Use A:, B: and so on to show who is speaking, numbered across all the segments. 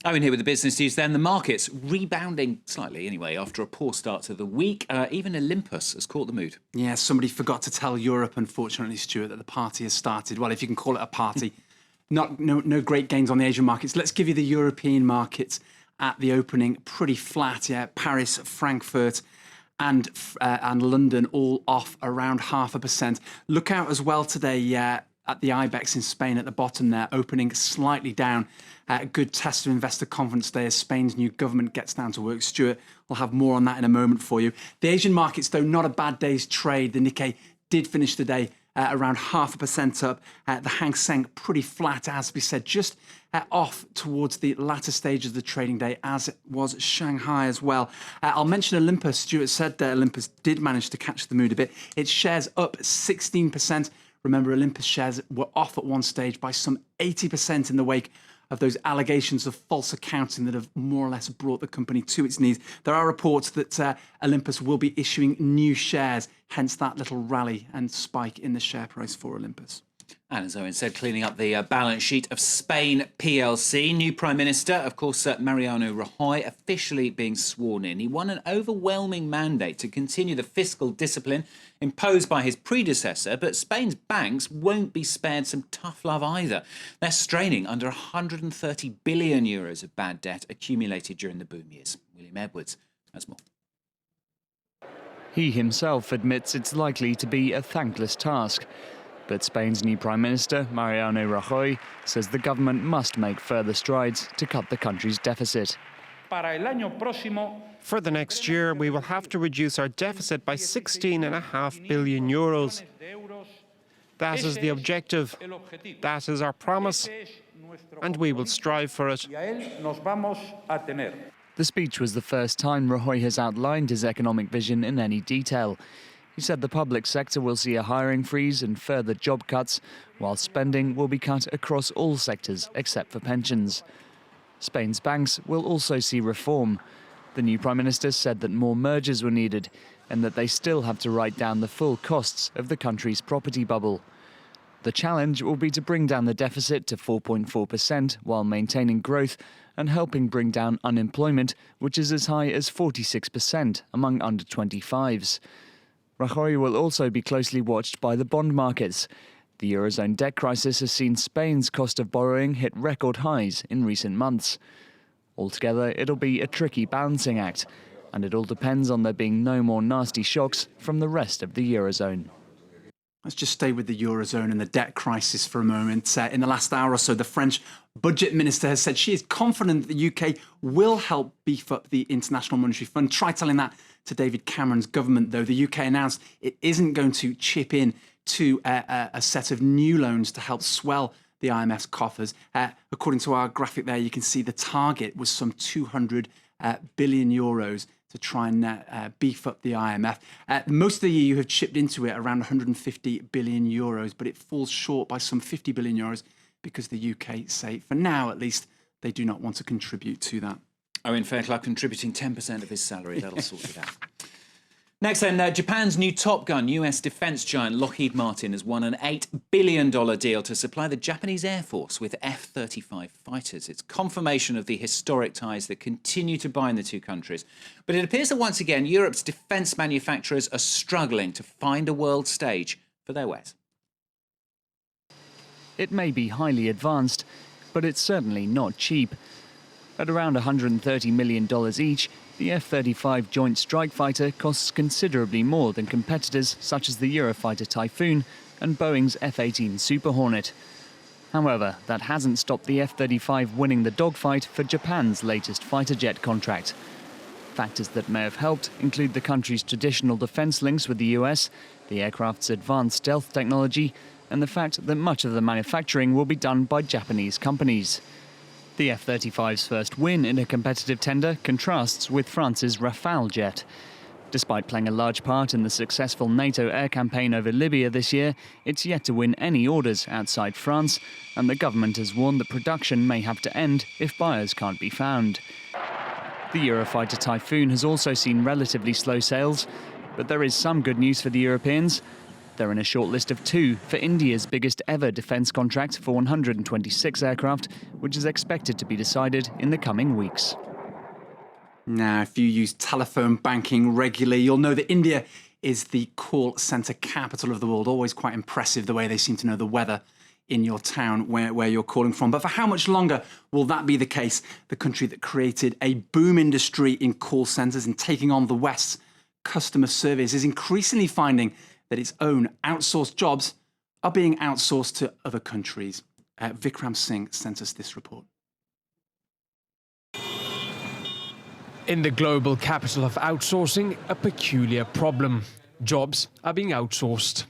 A: Owen here with the business news then. The markets rebounding slightly anyway after a poor start to the week. Even Olympus has caught the mood.
B: Yeah, somebody forgot to tell Europe, unfortunately, Stuart, that the party has started. Well, if you can call it a party. No great gains on the Asian markets. Let's give you the European markets at the opening. Pretty flat, yeah. Paris, Frankfurt and London all off around 0.5%. Look out as well today at the IBEX in Spain at the bottom there, opening slightly down. A good test of investor confidence day as Spain's new government gets down to work. Stuart will have more on that in a moment for you. The Asian markets, though, not a bad day's trade. The Nikkei did finish the day around 0.5% up. The Hang Seng pretty flat, as we said, just off towards the latter stages of the trading day, as was Shanghai as well. I'll mention Olympus. Stuart said that Olympus did manage to catch the mood a bit. Its shares up 16%. Remember, Olympus shares were off at one stage by some 80% in the wake of those allegations of false accounting that have more or less brought the company to its knees. There are reports that Olympus will be issuing new shares, hence that little rally and spike in the share price for Olympus.
A: And as Owen said, cleaning up the balance sheet of Spain plc. New Prime Minister, of course, Mariano Rajoy, officially being sworn in. He won an overwhelming mandate to continue the fiscal discipline imposed by his predecessor, but Spain's banks won't be spared some tough love either. They're straining under 130 billion euros of bad debt accumulated during the boom years. William Edwards has more.
C: He himself admits it's likely to be a thankless task. But Spain's new Prime Minister, Mariano Rajoy, says the government must make further strides to cut the country's deficit.
D: For the next year, we will have to reduce our deficit by 16.5 billion euros. That is the objective. That is our promise. And we will strive for it.
C: The speech was the first time Rajoy has outlined his economic vision in any detail. He said the public sector will see a hiring freeze and further job cuts, while spending will be cut across all sectors except for pensions. Spain's banks will also see reform. The new Prime Minister said that more mergers were needed and that they still have to write down the full costs of the country's property bubble. The challenge will be to bring down the deficit to 4.4% while maintaining growth and helping bring down unemployment, which is as high as 46% among under 25s. Rajoy will also be closely watched by the bond markets. The Eurozone debt crisis has seen Spain's cost of borrowing hit record highs in recent months. Altogether, it'll be a tricky balancing act, and it all depends on there being no more nasty shocks from the rest of the Eurozone.
B: Let's just stay with the Eurozone and the debt crisis for a moment. In the last hour or so, the French budget minister has said she is confident that the UK will help beef up the International Monetary Fund. Try telling that to David Cameron's government, though. The UK announced it isn't going to chip in to a set of new loans to help swell the IMF's coffers. According to our graphic there, you can see the target was some 200 billion euros to try and beef up the IMF. Most of the EU have chipped into it around 150 billion euros, but it falls short by some 50 billion euros because the UK say, for now at least, they do not want to contribute to that.
A: Owen Fairclough contributing 10% of his salary. That'll sort it out. Next then, Japan's new Top Gun, US defence giant Lockheed Martin has won an $8 billion deal to supply the Japanese Air Force with F-35 fighters. It's confirmation of the historic ties that continue to bind the two countries. But it appears that once again, Europe's defence manufacturers are struggling to find a world stage for their wares.
C: It may be highly advanced, but it's certainly not cheap. At around $130 million each, the F-35 Joint Strike Fighter costs considerably more than competitors such as the Eurofighter Typhoon and Boeing's F-18 Super Hornet. However, that hasn't stopped the F-35 winning the dogfight for Japan's latest fighter jet contract. Factors that may have helped include the country's traditional defence links with the US, the aircraft's advanced stealth technology, and the fact that much of the manufacturing will be done by Japanese companies. The F-35's first win in a competitive tender contrasts with France's Rafale jet. Despite playing a large part in the successful NATO air campaign over Libya this year, it's yet to win any orders outside France, and the government has warned that production may have to end if buyers can't be found. The Eurofighter Typhoon has also seen relatively slow sales, but there is some good news for the Europeans. They're in a shortlist of 2 for India's biggest ever defence contract for 126 aircraft, which is expected to be decided in the coming weeks.
B: Now, if you use telephone banking regularly, you'll know that India is the call centre capital of the world. Always quite impressive the way they seem to know the weather in your town where you're calling from. But for how much longer will that be the case? The country that created a boom industry in call centres and taking on the West's customer service is increasingly finding that its own outsourced jobs are being outsourced to other countries. Vikram Singh sent us this report.
E: In the global capital of outsourcing, a peculiar problem. Jobs are being outsourced.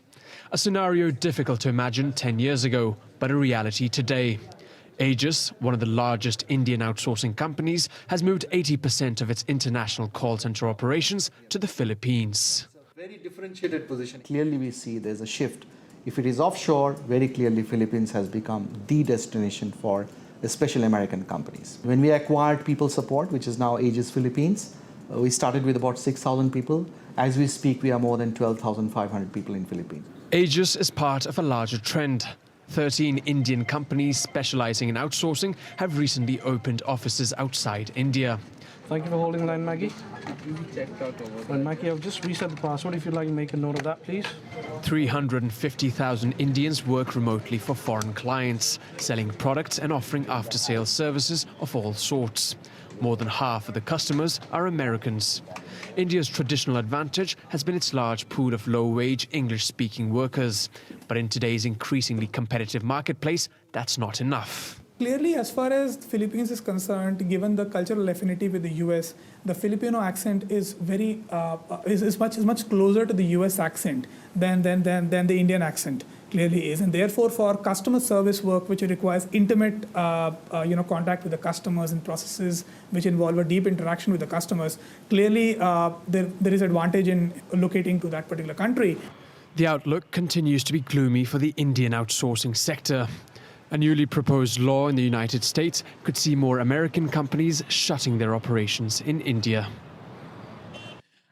E: A scenario difficult to imagine 10 years ago, but a reality today. Aegis, one of the largest Indian outsourcing companies, has moved 80% of its international call center operations to the Philippines.
F: Very differentiated position. Clearly we see there's a shift. If it is offshore, very clearly Philippines has become the destination for especially American companies. When we acquired People Support, which is now Aegis Philippines, we started with about 6,000 people. As we speak, we are more than 12,500 people in Philippines.
E: Aegis is part of a larger trend. 13 Indian companies specializing in outsourcing have recently opened offices outside India.
G: Thank you for holding the line, Maggie. And Maggie, I've just reset the password. If you'd like to make a note of that, please.
E: 350,000 Indians work remotely for foreign clients, selling products and offering after-sales services of all sorts. More than half of the customers are Americans. India's traditional advantage has been its large pool of low-wage English-speaking workers. But in today's increasingly competitive marketplace, that's not enough.
H: Clearly, as far as the Philippines is concerned, given the cultural affinity with the US, the Filipino accent is much closer to the US accent than the Indian accent clearly is. And therefore, for customer service work, which requires intimate contact with the customers and processes which involve a deep interaction with the customers, clearly there is advantage in locating to that particular country.
E: The outlook continues to be gloomy for the Indian outsourcing sector. A newly proposed law in the United States could see more American companies shutting their operations in India.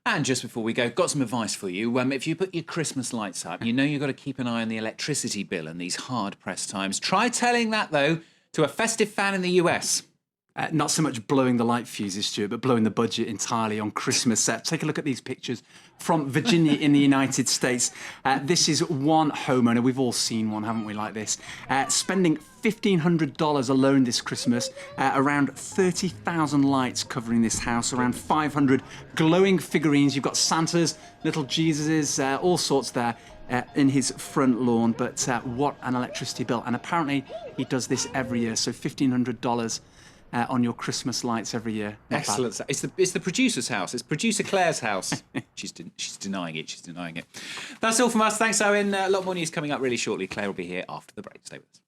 A: And just before we go, got some advice for you. If you put your Christmas lights up, you know you've got to keep an eye on the electricity bill in these hard-pressed times. Try telling that, though, to a festive fan in the US.
B: Not so much blowing the light fuses, Stuart, but blowing the budget entirely on Christmas. Take a look at these pictures from Virginia in the United States. This is one homeowner. We've all seen one, haven't we, like this? Spending $1,500 alone this Christmas. Around 30,000 lights covering this house. Around 500 glowing figurines. You've got Santas, little Jesuses, all sorts there. In his front lawn. But what an electricity bill. And apparently he does this every year. So $1,500 on your Christmas lights every year. Not
A: Excellent.
B: bad.
A: It's the producer's house. It's producer Claire's house. She's denying it. She's denying it. That's all from us. Thanks, Owen. A lot more news coming up really shortly. Claire will be here after the break. Stay with us.